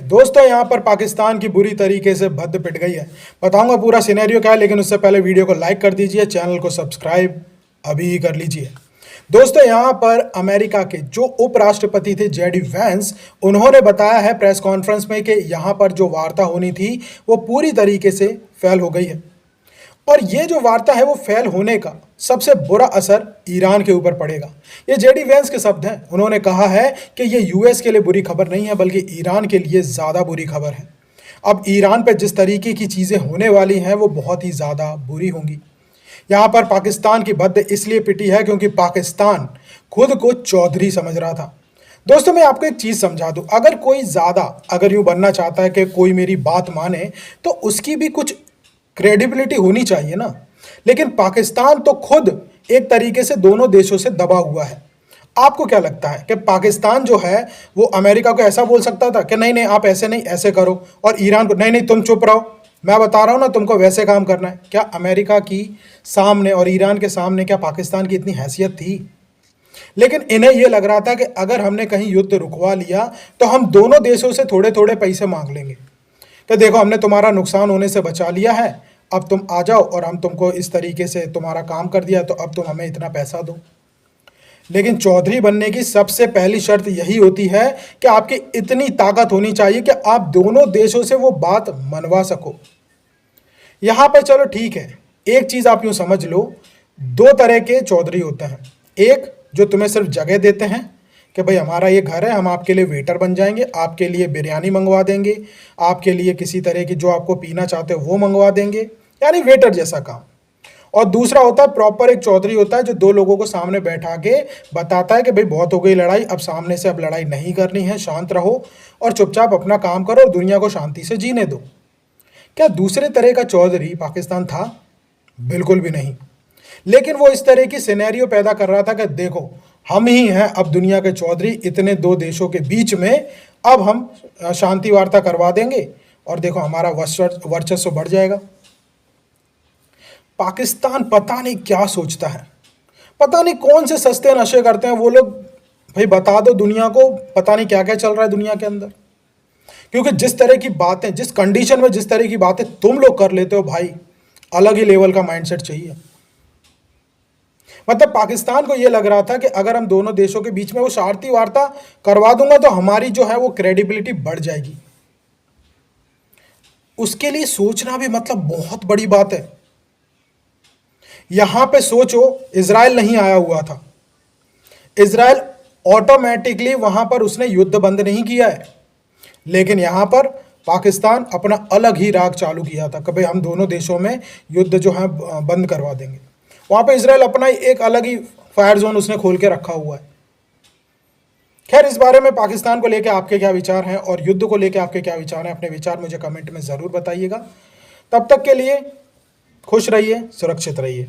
दोस्तों यहाँ पर पाकिस्तान की बुरी तरीके से भद्द पिट गई है। बताऊंगा पूरा सिनेरियो क्या है, लेकिन उससे पहले वीडियो को लाइक कर दीजिए, चैनल को सब्सक्राइब अभी ही कर लीजिए। दोस्तों यहाँ पर अमेरिका के जो उपराष्ट्रपति थे जेडी वैंस, उन्होंने बताया है प्रेस कॉन्फ्रेंस में कि यहाँ पर जो वार्ता होनी थी वो पूरी तरीके से फेल हो गई है। और ये जो वार्ता है वो फेल होने का सबसे बुरा असर ईरान के ऊपर पड़ेगा। ये जेडी वैंस के शब्द हैं। उन्होंने कहा है कि ये यूएस के लिए बुरी खबर नहीं है, बल्कि ईरान के लिए ज़्यादा बुरी खबर है। अब ईरान पे जिस तरीके की चीज़ें होने वाली हैं वो बहुत ही ज़्यादा बुरी होंगी। यहाँ पर पाकिस्तान की भद्द इसलिए पिटी है क्योंकि पाकिस्तान खुद को चौधरी समझ रहा था। दोस्तों मैं आपको एक चीज़ समझा दूं, अगर कोई ज़्यादा अगर यूँ बनना चाहता है कि कोई मेरी बात माने, तो उसकी भी कुछ क्रेडिबिलिटी होनी चाहिए ना। लेकिन पाकिस्तान तो खुद एक तरीके से दोनों देशों से दबा हुआ है। आपको क्या लगता है कि पाकिस्तान जो है वो अमेरिका को ऐसा बोल सकता था कि नहीं नहीं आप ऐसे नहीं ऐसे करो, और ईरान को नहीं नहीं तुम चुप रहो, मैं बता रहा हूँ ना तुमको वैसे काम करना है? क्या अमेरिका की सामने और ईरान के सामने क्या पाकिस्तान की इतनी हैसियत थी? लेकिन इन्हें यह लग रहा था कि अगर हमने कहीं युद्ध रुकवा लिया तो हम दोनों देशों से थोड़े थोड़े पैसे मांग लेंगे, तो देखो हमने तुम्हारा नुकसान होने से बचा लिया है, अब तुम आ जाओ और हम तुमको इस तरीके से तुम्हारा काम कर दिया, तो अब तुम हमें इतना पैसा दो। लेकिन चौधरी बनने की सबसे पहली शर्त यही होती है कि आपकी इतनी ताकत होनी चाहिए कि आप दोनों देशों से वो बात मनवा सको। यहाँ पर चलो ठीक है, एक चीज़ आप यूँ समझ लो, दो तरह के चौधरी होते हैं। एक जो तुम्हें सिर्फ जगह देते हैं कि भाई हमारा ये घर है, हम आपके लिए वेटर बन जाएंगे, आपके लिए बिरयानी मंगवा देंगे, आपके लिए किसी तरह की जो आपको पीना चाहते हो वो मंगवा देंगे, यानी वेटर जैसा काम। और दूसरा होता है प्रॉपर एक चौधरी होता है जो दो लोगों को सामने बैठा के बताता है कि भाई बहुत हो गई लड़ाई, अब सामने से अब लड़ाई नहीं करनी है, शांत रहो और चुपचाप अपना काम करो और दुनिया को शांति से जीने दो। क्या दूसरे तरह का चौधरी पाकिस्तान था? बिल्कुल भी नहीं। लेकिन वो इस तरह की सिनेरियो पैदा कर रहा था कि देखो हम ही हैं अब दुनिया के चौधरी, इतने दो देशों के बीच में अब हम शांति वार्ता करवा देंगे और देखो हमारा वर्चस्व बढ़ जाएगा। पाकिस्तान पता नहीं क्या सोचता है, पता नहीं कौन से सस्ते नशे करते हैं वो लोग। भाई बता दो दुनिया को पता नहीं क्या क्या चल रहा है दुनिया के अंदर, क्योंकि जिस तरह की बातें, जिस कंडीशन में जिस तरह की बातें तुम लोग कर लेते हो भाई, अलग ही लेवल का माइंडसेट चाहिए। मतलब पाकिस्तान को यह लग रहा था कि अगर हम दोनों देशों के बीच में वो शांति वार्ता करवा दूंगा तो हमारी जो है वो क्रेडिबिलिटी बढ़ जाएगी। उसके लिए सोचना भी मतलब बहुत बड़ी बात है। यहां पे सोचो इजराइल नहीं आया हुआ था, इजराइल ऑटोमेटिकली वहां पर उसने युद्ध बंद नहीं किया है, लेकिन यहां पर पाकिस्तान अपना अलग ही राग चालू किया था कि भाई हम दोनों देशों में युद्ध जो है बंद करवा देंगे। वहां पे इजराइल अपना एक अलग ही फायर जोन उसने खोल के रखा हुआ है। खैर इस बारे में पाकिस्तान को लेकर आपके क्या विचार हैं और युद्ध को लेकर आपके क्या विचार हैं, अपने विचार मुझे कमेंट में ज़रूर बताइएगा। तब तक के लिए खुश रहिए, सुरक्षित रहिए।